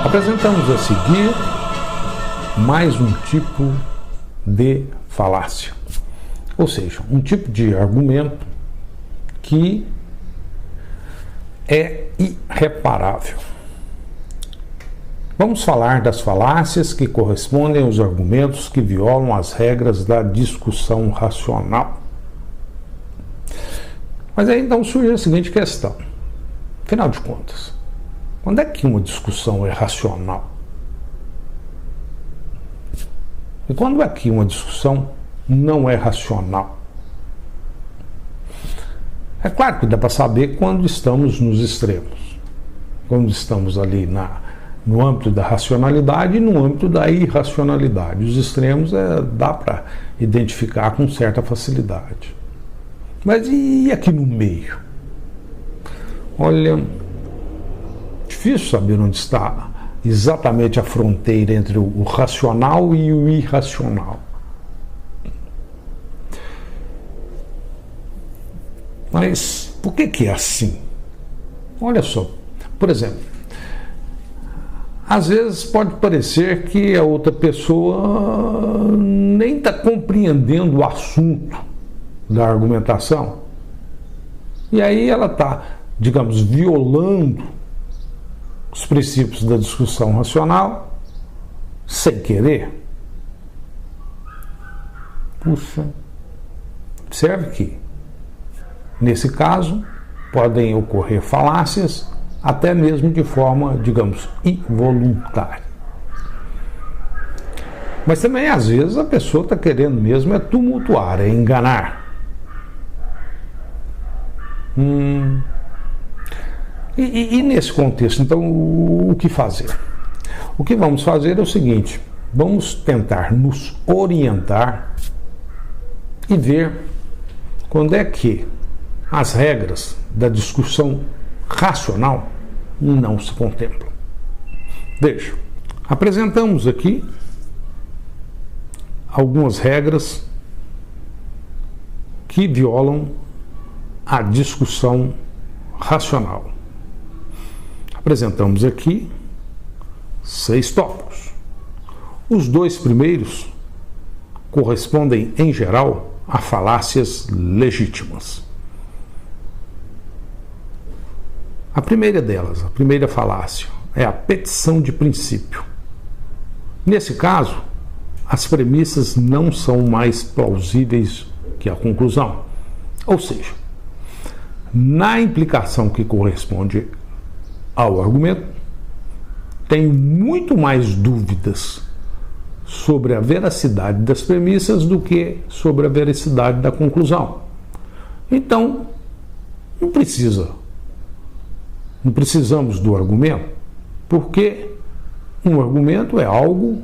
Apresentamos a seguir mais um tipo de falácia, ou seja, um tipo de argumento que é irreparável. Vamos falar das falácias que correspondem aos argumentos que violam as regras da discussão racional. Mas aí então surge a seguinte questão: afinal de contas, quando é que uma discussão é racional? E quando é que uma discussão não é racional? É claro que dá para saber quando estamos nos extremos, quando estamos ali no âmbito da racionalidade e no âmbito da irracionalidade. Os extremos dá para identificar com certa facilidade. Mas e aqui no meio? Olha, difícil saber onde está exatamente a fronteira entre o racional e o irracional. Mas por que é assim? Olha só, por exemplo, às vezes pode parecer que a outra pessoa nem está compreendendo o assunto da argumentação. E aí ela está, digamos, violando os princípios da discussão racional sem querer. Puxa, observe que, nesse caso, podem ocorrer falácias até mesmo de forma, digamos, involuntária. Mas também, às vezes, a pessoa está querendo mesmo tumultuar, enganar. E nesse contexto, então, o que fazer? O que vamos fazer é o seguinte: vamos tentar nos orientar e ver quando é que as regras da discussão racional não se contemplam. Veja, apresentamos aqui algumas regras que violam a discussão racional. Apresentamos aqui 6 tópicos. Os 2 primeiros correspondem, em geral, a falácias legítimas. A primeira delas, a primeira falácia, é a petição de princípio. Nesse caso, as premissas não são mais plausíveis que a conclusão. Ou seja, na implicação que corresponde ao argumento, tenho muito mais dúvidas sobre a veracidade das premissas do que sobre a veracidade da conclusão. Então, não precisamos do argumento, porque um argumento é algo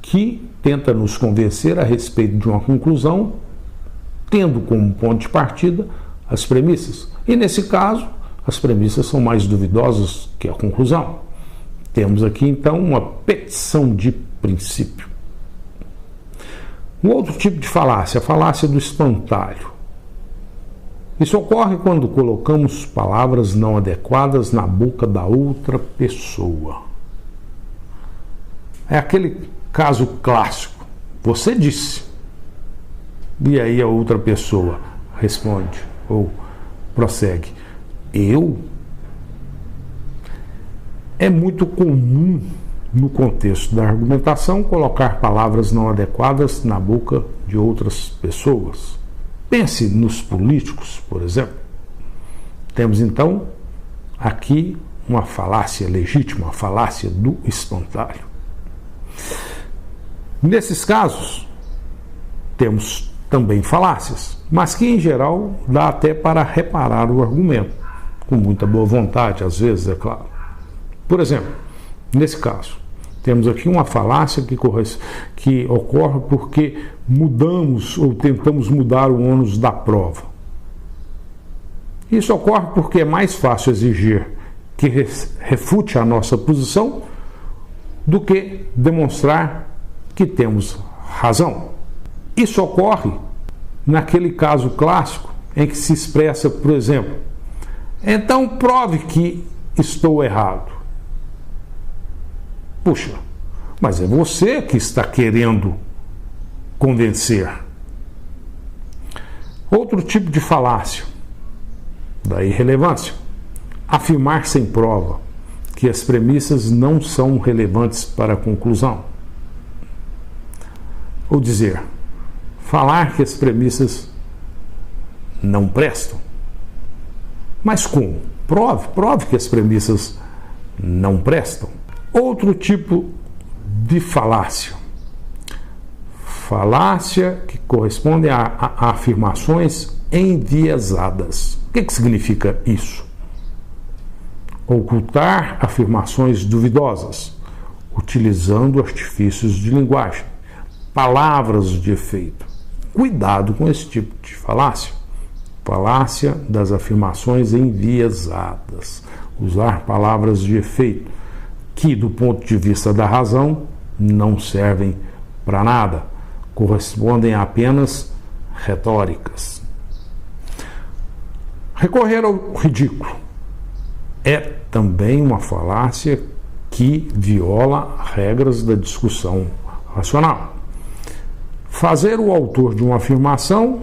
que tenta nos convencer a respeito de uma conclusão, tendo como ponto de partida as premissas. E nesse caso, as premissas são mais duvidosas que a conclusão. Temos aqui então uma petição de princípio. Um outro tipo de falácia, a falácia do espantalho. Isso ocorre quando colocamos palavras não adequadas na boca da outra pessoa. É aquele caso clássico: você disse. E aí a outra pessoa responde ou prossegue: eu? É muito comum, no contexto da argumentação, colocar palavras não adequadas na boca de outras pessoas. Pense nos políticos, por exemplo. Temos então aqui uma falácia legítima, a falácia do espantalho. Nesses casos, temos também falácias, mas que em geral dá até para reparar o argumento, com muita boa vontade, às vezes, é claro. Por exemplo, nesse caso, temos aqui uma falácia que ocorre porque mudamos ou tentamos mudar o ônus da prova. Isso ocorre porque é mais fácil exigir que refute a nossa posição do que demonstrar que temos razão. Isso ocorre naquele caso clássico em que se expressa, por exemplo: então prove que estou errado. Puxa, mas é você que está querendo convencer. Outro tipo de falácia da irrelevância: afirmar sem prova que as premissas não são relevantes para a conclusão. Ou dizer, falar que as premissas não prestam. Mas como? Prove que as premissas não prestam. Outro tipo de falácia. Falácia que corresponde a afirmações enviesadas. O que significa isso? Ocultar afirmações duvidosas, utilizando artifícios de linguagem, palavras de efeito. Cuidado com esse tipo de falácia. Falácia das afirmações enviesadas. Usar palavras de efeito que, do ponto de vista da razão, não servem para nada, correspondem a apenas retóricas. Recorrer ao ridículo é também uma falácia que viola regras da discussão racional. Fazer o autor de uma afirmação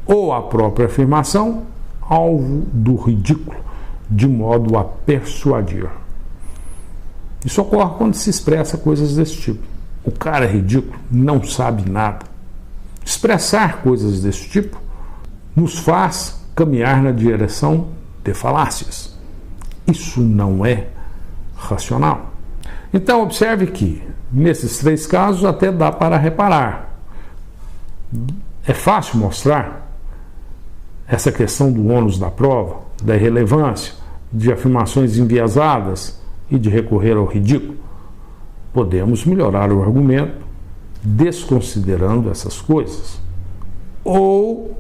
ou a própria afirmação alvo do ridículo, de modo a persuadir. Isso ocorre quando se expressa coisas desse tipo. O cara é ridículo, não sabe nada. Expressar coisas desse tipo nos faz caminhar na direção de falácias. Isso não é racional. Então, observe que, nesses três casos, até dá para reparar. É fácil mostrar essa questão do ônus da prova, da irrelevância, de afirmações enviesadas e de recorrer ao ridículo. Podemos melhorar o argumento desconsiderando essas coisas ou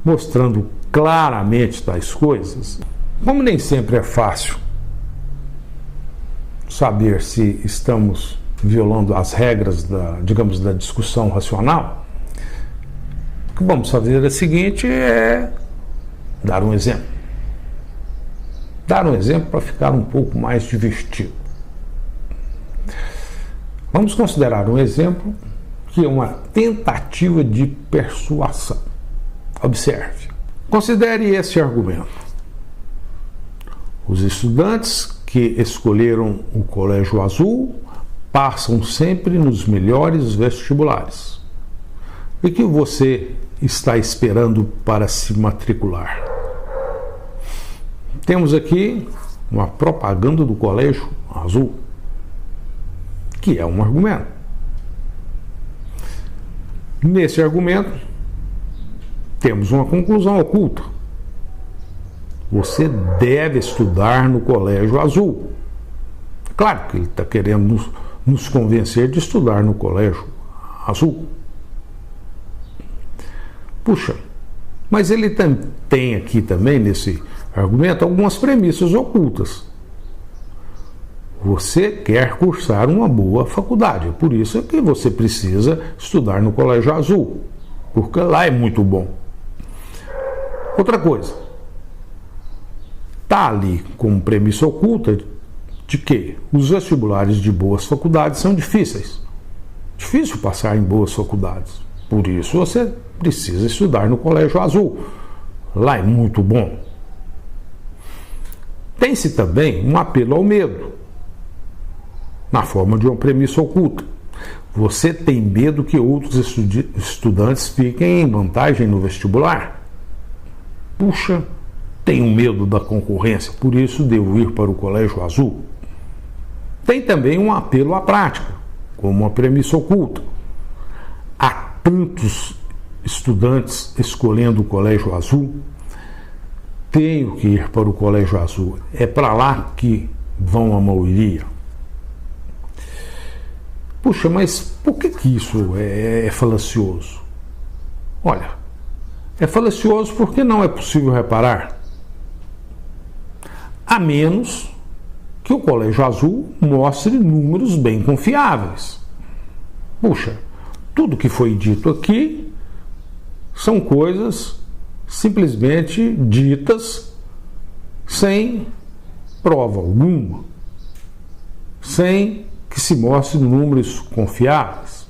mostrando claramente tais coisas. Como nem sempre é fácil saber se estamos violando as regras da discussão racional, o que vamos fazer é o seguinte, dar um exemplo. Dar um exemplo para ficar um pouco mais divertido. Vamos considerar um exemplo que é uma tentativa de persuasão. Observe. Considere esse argumento. Os estudantes que escolheram o Colégio Azul passam sempre nos melhores vestibulares. E que você está esperando para se matricular? Temos aqui uma propaganda do Colégio Azul, que é um argumento. Nesse argumento, temos uma conclusão oculta. Você deve estudar no Colégio Azul. Claro que ele está querendo nos convencer de estudar no Colégio Azul. Puxa, mas ele tem aqui também, nesse argumento, algumas premissas ocultas. Você quer cursar uma boa faculdade, por isso é que você precisa estudar no Colégio Azul, porque lá é muito bom. Outra coisa, está ali como premissa oculta de que os vestibulares de boas faculdades são difíceis. Difícil passar em boas faculdades. Por isso você precisa estudar no Colégio Azul. Lá é muito bom. Tem-se também um apelo ao medo, na forma de uma premissa oculta. Você tem medo que outros estudantes fiquem em vantagem no vestibular? Puxa, tenho medo da concorrência, por isso devo ir para o Colégio Azul. Tem também um apelo à prática, como uma premissa oculta. Há tantos estudantes escolhendo o Colégio Azul, tenho que ir para o Colégio Azul. É para lá que vão a maioria. Puxa, mas por que isso é falacioso? Olha, é falacioso porque não é possível reparar, a menos que o Colégio Azul mostre números bem confiáveis. Puxa, tudo que foi dito aqui são coisas simplesmente ditas sem prova alguma, sem que se mostrem números confiáveis.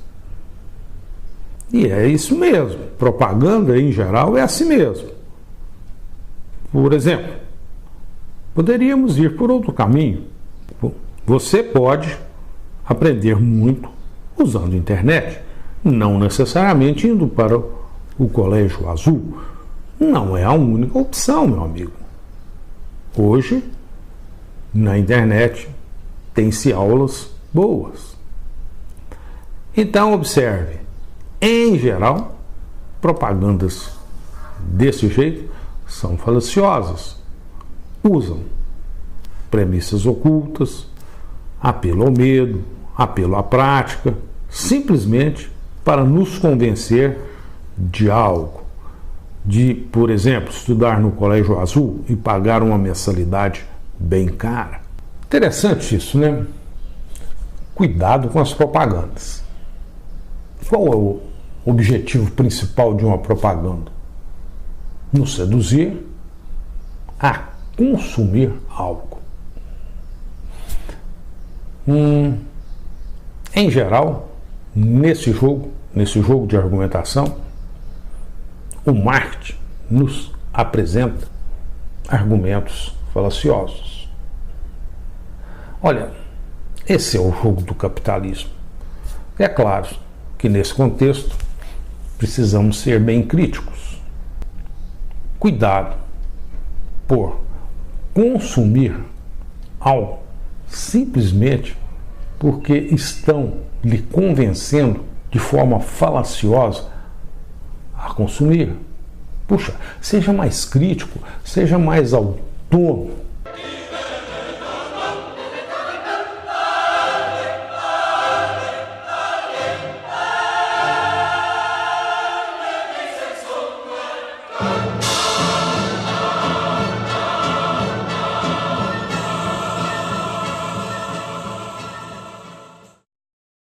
E é isso mesmo. Propaganda, em geral, é assim mesmo. Por exemplo, poderíamos ir por outro caminho. Você pode aprender muito usando a internet, não necessariamente indo para o Colégio Azul. Não é a única opção, meu amigo. Hoje, na internet, tem-se aulas boas. Então, observe, em geral, propagandas desse jeito são falaciosas. Usam premissas ocultas, apelo ao medo, apelo à prática, simplesmente para nos convencer de algo. De, por exemplo, estudar no Colégio Azul e pagar uma mensalidade bem cara. Interessante isso, né? Cuidado com as propagandas. Qual é o objetivo principal de uma propaganda? Nos seduzir a consumir algo. Em geral, nesse jogo de argumentação, o marketing nos apresenta argumentos falaciosos. Olha, esse é o jogo do capitalismo. É claro que nesse contexto precisamos ser bem críticos. Cuidado por consumir algo simplesmente porque estão lhe convencendo de forma falaciosa a consumir. Puxa, seja mais crítico, seja mais autônomo